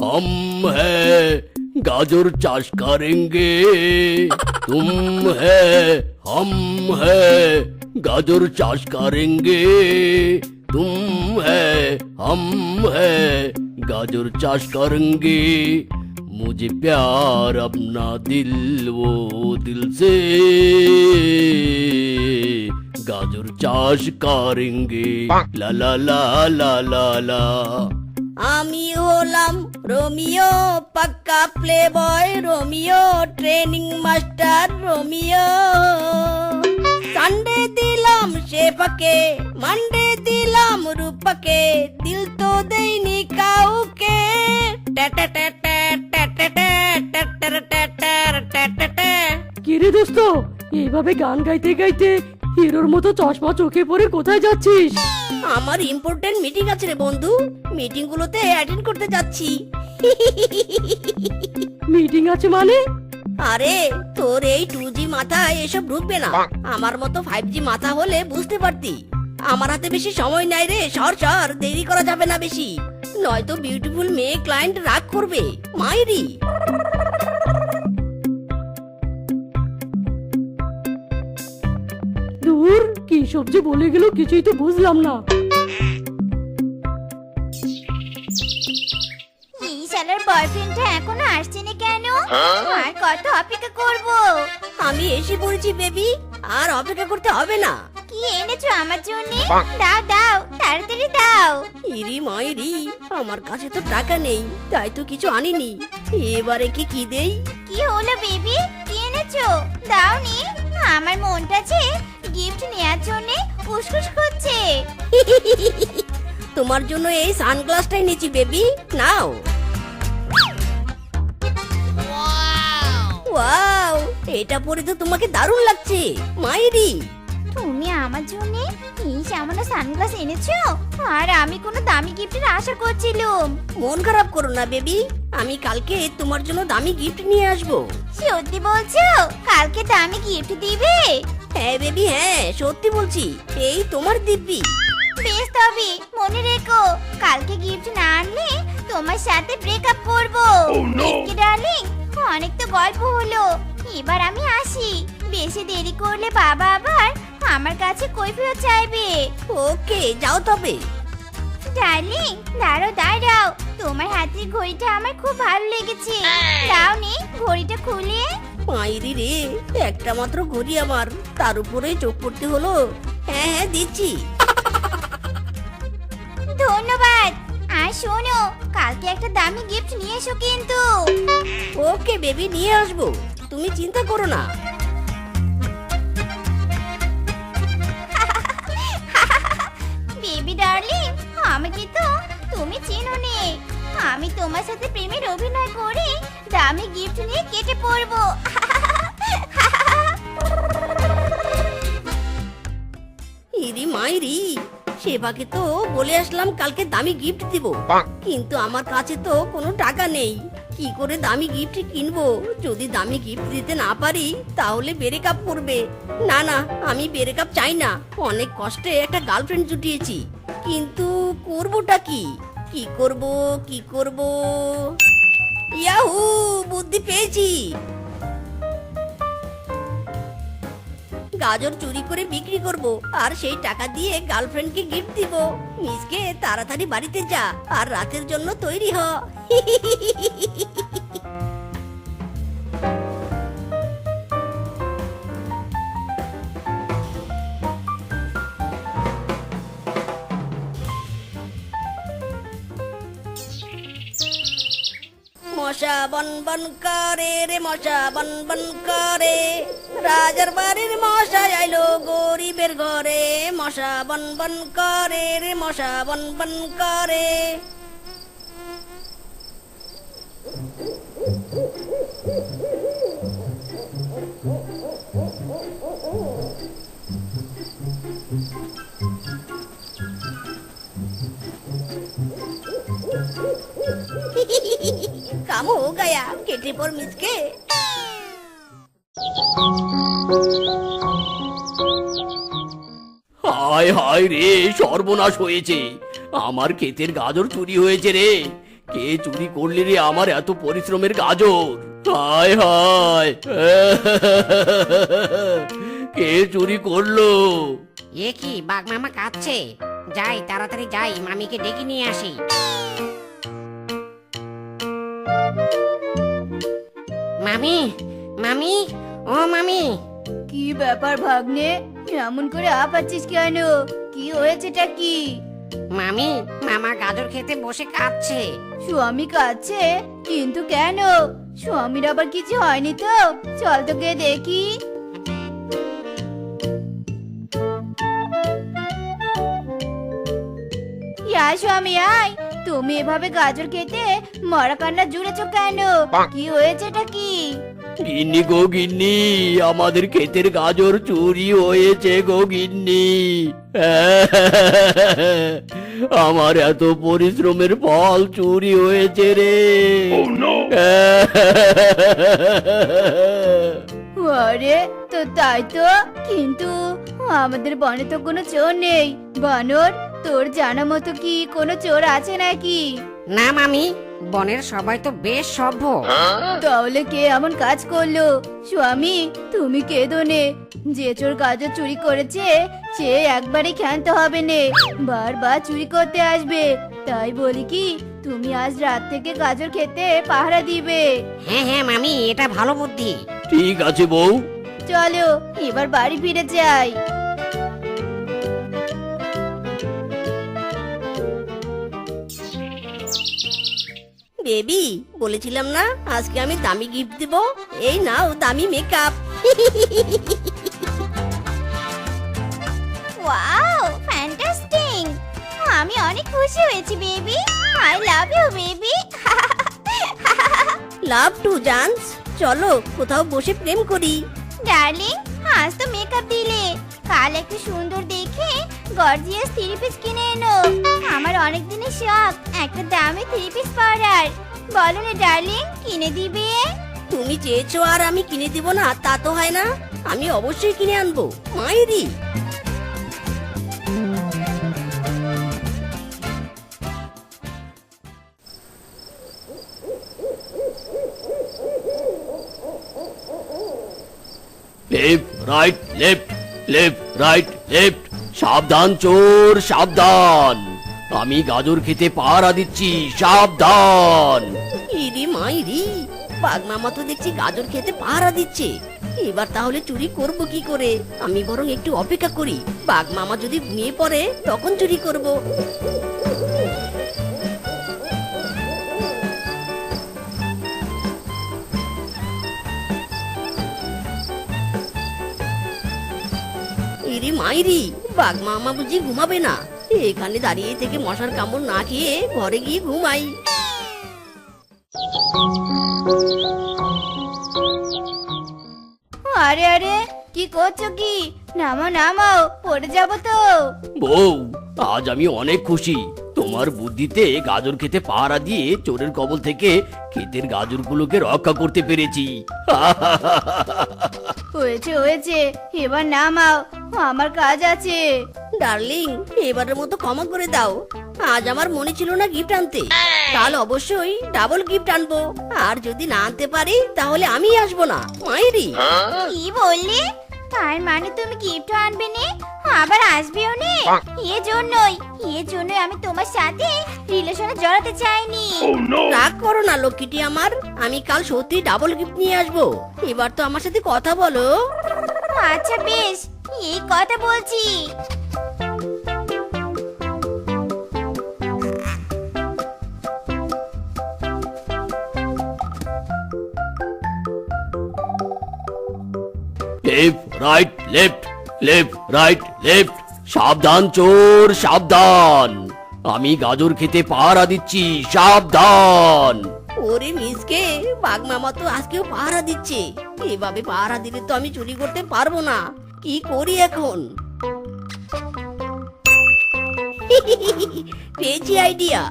हम है गाजर चाश करेंगे। तुम है हम है गाजर चाश करेंगे। तुम है हम है गाजर चाश करेंगे। मुझे प्यार अपना दिल वो दिल से गाजर चाश करेंगे। ला ला ला ला ला ला। আমি হলাম রোমিও, পাক্কা প্লে বয় Romeo, training master Romeo. Sunday দিলাম শেফাকে, মানডে দিলাম রূপাকে, দিল তো দেইনি কাউকে। কিরে দোস্ত, এইভাবে গান গাইতে গাইতে হিরোর মতো চশমা চোখে পড়ে কোথায় যাচ্ছিস? আমার ইম্পর্টেন্ট মিটিং আছে রে বন্ধু, মিটিং গুলোতে অ্যাটেন্ড করতে যাচ্ছি। মিটিং আছে মানে? আরে তোর এই 2G মাথায় এসব ঢুকবে না। আমার মতো 5G মাথা হলে বুঝতে পারতি। আমার হাতে বেশি সময় নাই রে, সর সর, দেরি করা যাবে না বেশি, নয়তো বিউটিফুল মেয়ে ক্লায়েন্ট রাগ করবে মাইরি। দূর, কি সবজি বলে গেল কিছুই তো বুঝলাম না। এই শালার বয়ফ্রেন্ডটা এখনো আসছে না কেন? আর কত অপেক্ষা করব? আমি এসে পড়েছি বেবি, আর অপেক্ষা করতে হবে না। কি এনেছো আমার জন্য? দাও দাও, তাড়াতাড়ি দাও। ইরি মাইরি, আমার কাছে তো টাকা নেই, তাই তো কিছু আনিনি। এবারে কি দেই? কি হলো বেবি, কি এনেছো? দাও নি, আমার মনটা যে গিফট নেয়ার জন্য উসকুস করছে। তোমার জন্য এই সানগ্লাসটাই নিয়েছি বেবি, নাও। ওয়াও, এটা পরে তো তোমাকে দারুণ লাগছে মাইরি। তুমি আমার জন্য এই সামান্য সানগ্লাস এনেছো, আর আমি কোনো দামি গিফটের আশা করছিলাম। মন খারাপ করো না বেবি, আমি কালকে তোমার জন্য দামি গিফট নিয়ে আসবো। সত্যি বলছো? কালকে দামি গিফট দিবে? হ্যাঁ বেবি, হ্যাঁ সত্যি বলছি, এই তোমার দিব্যি। বেশ, তবে মনে রেখো, কালকে গিফট না আনলে তোমার সাথে ব্রেকআপ করবো। কি ডার্লিং, অনেক তো গল্প হলো, এবার আমি আসি। বেশি দেরি করলে বাবা আবার আমার কাছে কৈফিয়ত চাইবে। ওকে, যাও তবে। ডার্লিং, দাঁড়াও দাঁড়াও, তোমার হাতের ঘড়িটা আমার খুব ভালো লেগেছে। দাও নে ঘড়িটা খুলে। মাইরি রে, একটা মাত্র ঘড়ি আমার, তার উপরে চোখ পড়তে হলো। হ্যাঁ হ্যাঁ দিচ্ছি। ধন্যবাদ। আর শোনো, কালকে একটা দামি গিফট নিয়ে এসো কিন্তু। ওকে বেবি, নিয়ে আসবো, তুমি চিন্তা করো না। বেবি ডার্লিং, আমাকে তো তুমি চেনো নে। আমি তোমার সাথে প্রেমের অভিনয় করে দামি গিফট নিয়ে কেটে পড়বো। ইরি মাইরি, সেবাকে তো বলে আসলাম কালকে দামি গিফট দিব, কিন্তু আমার কাছে তো কোনো টাকা নেই। কি করে দামি গিফট কিনবো? যদি দামি গিফট দিতে না পারি তাহলে ব্রেকআপ করবে। না না, আমি ব্রেকআপ চাই না। অনেক কষ্টে একটা গার্লফ্রেন্ড জুটিয়েছি, কিন্তু করবোটা কি? কি করব কি করব? ইয়াহু, বুদ্ধি পেয়েছি। গাজর চুরি করে বিক্রি করব, আর সেই টাকা দিয়ে গার্লফ্রেন্ডকে গিফট দিব। মিসকে তাড়াতাড়ি বাড়িতে যা, আর রাতের জন্য তৈরি হ। মশা বন বন করে রে, মশা বন বন করে, রাজার বাড়ির মশা আইলো গরিবের ঘরে। মশা বন বন করে রে, মশা বন বন করে। काम हो गया, केटे पर मिसके। হায় হায় রে, সর্বনাশ হয়েছে, আমার ক্ষেতের গাজর চুরি হয়েছে রে। কে চুরি করলি রে আমার এত পরিশ্রমের গাজর? হায় হায় কে চুরি করলো? এ কি বাঘ মামা কাঁদছে? যাই তাড়াতাড়ি যাই, মামিকে ডেকে নিয়ে আসি। মামি, মামি, ও মামি। কি ব্যাপার ভাগ্নে, এমন করে আপাচ্ছিস কেন? কি হয়েছেটা কি? মামি, মামা গাজর খেতে বসে কাঁদছে। স্বামী কাছে, কিন্তু কেন? স্বামীর আবার কিছু হয়নি তো? চল তো গিয়ে দেখি। ইয়া স্বামী আয়, তুমি এভাবে গাজর খেতে মরা কান্না জুড়েছো কেন? কি হয়েছেটা কি? গিন্নি গো গিন্নি, আমাদের ক্ষেতের গাজর চুরি হয়েছে গো গিন্নি। আমার এত পরিশ্রমের ফল চুরি হয়েছে রে। আরে তো তাই তো, কিন্তু আমাদের বনে তো কোনো চোর নেই। বানর, তোর জানা মতো কি কোনো চোর আছে নাকি? না মামি, বনের সবাই তো বেশ সভ্য। তাহলে কে এমন কাজ করলো? স্বামী, তুমি কেঁদো নে। যে চোর গাজর চুরি করেছে সে একবারই ক্ষান্ত হবে নে, বারবার চুরি করতে আসবে। তাই বলি কি, তুমি আজ রাত থেকে গাজর খেতে পাহারা দিবে। হ্যাঁ হ্যাঁ মামি, এটা ভালো বুদ্ধি। ঠিক আছে বউ। চলো এবার বাড়ি ফিরে যাই। বেবি, বলেছিলাম না আজকে আমি দামি গিফট দেব? এই নাও দামি মেকআপ। Wow, fantastic! আমি অনেক খুশি হয়েছি baby. I love you baby. Love to জানস। চলো কোথাও বসে প্রেম করি। ডার্লিং, আজ তো মেকআপ দিলে, কাল একটু সুন্দর দেখে গর্জিয়াস থ্রি পিস কিনে এনো। আমার অনেক দিনের শখ একটা দামি থ্রি পিস পরার। বলো না ডার্লিং, কিনে দিবে? তুমি চেয়েছো আর আমি কিনে দিব না তা তো হয় না। আমি অবশ্যই কিনে আনবো মাইরি। Left right left left right left, সাবধান চোর সাবধান, আমি গাজর খেতে পাহারা দিচ্ছি, সাবধান। ইরি মাইরি, বাঘ মামা তো দেখছি গাজর খেতে পাহারা দিচ্ছে। এবার তাহলে চুরি করব কি করে? আমি বরং একটু অপেক্ষা করি, বাঘ মামা যদি ঘুমিয়ে পড়ে তখন চুরি করব। ইরি মাইরি, বাঘ মামা বুঝি ঘুমাবে না। এখানে দাঁড়িয়ে থেকে মশার কামড় না খেয়ে ঘরে গিয়ে ঘুমাই। আরে আরে, কি করছো কি? নামাও নামাও, পড়ে যাবো তো। বউ, আজ আমি অনেক খুশি। তোমার বুদ্ধিতে গাজর খেতে পাহারা দিয়ে চোরের কবল থেকে ক্ষেতের গাজরগুলোকে রক্ষা করতে পেরেছি। হয়েছে হয়েছে, এবার নামাও, আমার কাজ আছে। ডার্লিং, এবারের মতো ক্ষমা করে দাও। আজ আমার মনে ছিল না গিফট আনতে। কাল অবশ্যই ডাবল গিফট আনবো। আর যদি না আনতে পারি তাহলে আমি আসবো না মাইরি। কি বললে? তার মানে তুমি গিফট আনবে নে, আবার আসবেও নে? এজন্যই আমি তোমার সাথে রিলেশনে জড়াতে চাইনি। রাগ করো না লক্ষ্মীটি আমার, আমি কাল সত্যি ডাবল গিফট নিয়ে আসবো। এবার তো আমার সাথে কথা বলো। আচ্ছা বেশ, এই কথা বলছি। Left right left left right left, সাবধান চোর সাবধান, আমি গাজর খেতে পাহারা দিচ্ছি, সাবধান। ওরে মিসকে, বাঘ মামা তো আজকেও পাহারা দিচ্ছে। এভাবে পাহারা দিলে তো আমি চুরি করতে পারবো না। কি করি এখন? পেয়েছি আইডিয়া।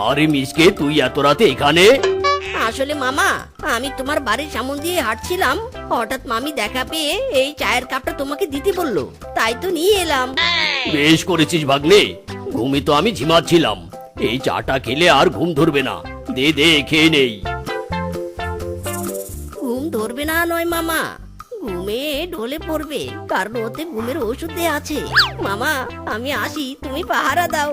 আরে মিসকে, তুই এত রাতে এখানে? আসলে মামা, আমি তোমার বাড়ির সামনে দিয়ে হাঁটছিলাম, হঠাৎ মামি দেখা পেয়ে এই চায়ের কাপটা তোমাকে দিতে বললো। তাই তো নিয়ে এলাম। বেশ করেছিস ভাগ্নে, ঘুমে তো আমি ঝিমাচ্ছিলাম। এই চাটা খেলে আর ঘুম ধরবে না। দে দে খেয়ে নেই। ঘুম ধরবে না নয় মামা, ঘুমে ঢলে পড়বে, কারণ ওতে ঘুমের ওষুধ দেয়া আছে। মামা আমি আসি, তুমি পাহারা দাও।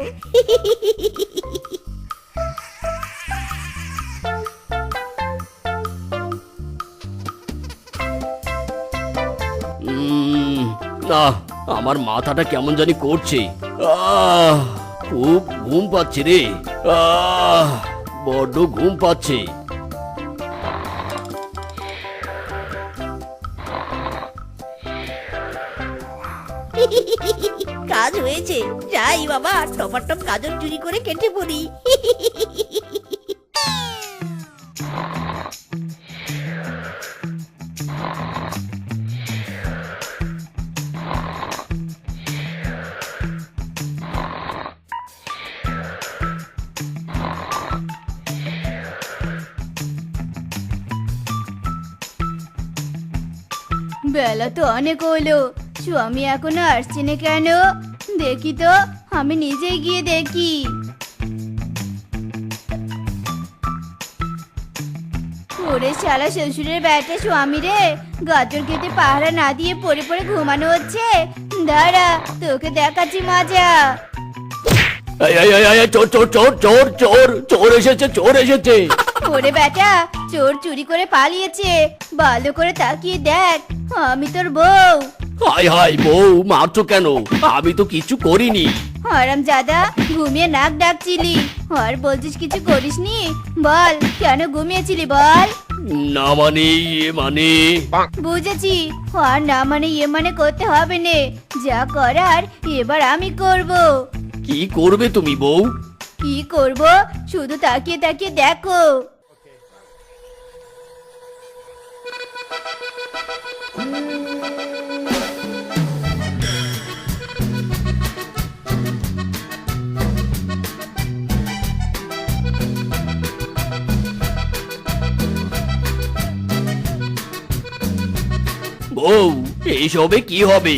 না, আমার মাথাটা কেমন জানি করছে। খুব ঘুম পাচ্ছে রে। বড্ড ঘুম পাচ্ছে। কাজ হয়েছে, যাই বাবা, টপাটপ গাজর চুরি করে কেটে পড়ি। বেলা তো অনেক হলো, স্বামী এখনো আসছে না কেন? দেখি তো, আমি নিজেই গিয়ে দেখি। ওরে শালা শ্বশুরের ব্যাটা স্বামী রে, গাজর খেতে পাহারা না দিয়ে পড়ে পড়ে ঘুমানো হচ্ছে। দাঁড়া, তোকে দেখাচ্ছি মজা। এই, এই, এই, এই, চোর চোর চোর চোর চোর চোর এসেছে, চোর এসেছে। ওরে বেটা, চোর চুরি করে পালিয়েছে, ভালো করে তাকিয়ে দেখ, আমি তোর বউ। হাই হাই বউ, মারছো কেন? আমি তো কিছু করিনি। হারামজাদা, ঘুমিয়ে নাক ডাকছিলি আর বলছিস কিছু করিসনি? বল, কেন ঘুমিয়েছিলি বল? না মানে ইয়ে মানে। বুঝেছি, আর না মানে ইয়ে মানে করতে হবে নে, যা করার এবার আমি করব। কি করবে তুমি বউ? কি করব? শুধু তাকিয়ে তাকিয়ে দেখো। বউ, এইসবে কি হবে?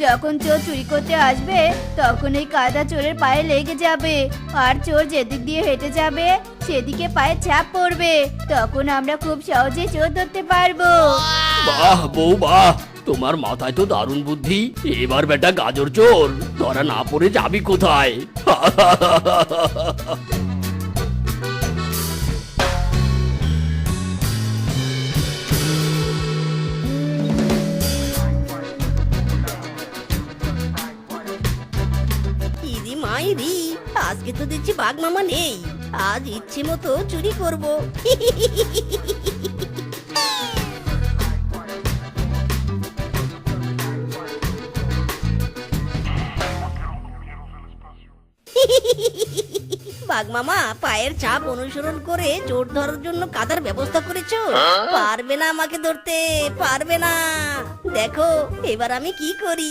যখন চোর চুরি করতে আসবে তখন এই কাদা চোরের পায়ে লেগে যাবে, আর চোর যেদিক দিয়ে হেঁটে যাবে সেদিকে পায়ে ছাপ পড়বে, তখন আমরা খুব সহজে চোর ধরতে পারবো। বাহ বউ বাহ, তোমার মাথায় তো দারুণ বুদ্ধি। এবার বেটা গাজর চোর ধরা না পড়ে যাবি কোথায়? ইদি মাইরি, আজকে তো দেখছি বাঘ মামা নেই, আজ ইচ্ছে মতো চুরি করব। বাঘ মামা পায়ের ছাপ অনুসরণ করে চোর ধরার জন্য কাদার ব্যবস্থা করেছো। পারবে না আমাকে ধরতে, পারবে না। দেখো এবার আমি কি করি।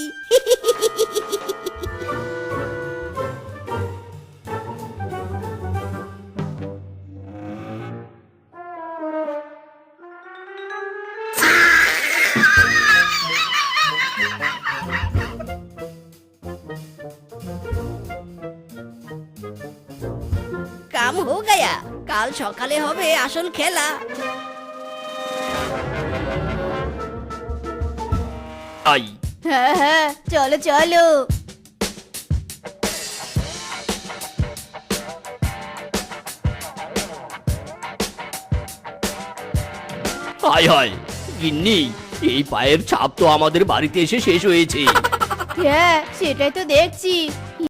কাম হো গয়া, কাল সকালে হবে আসল খেলা। আই হ্যাঁ হ্যাঁ, চলো চলো। হায় হায় গিন্নি, এই পায়ের ছাপ তো আমাদের বাড়িতে এসে শেষ হয়েছে। হ্যাঁ সেটাই তো দেখছি,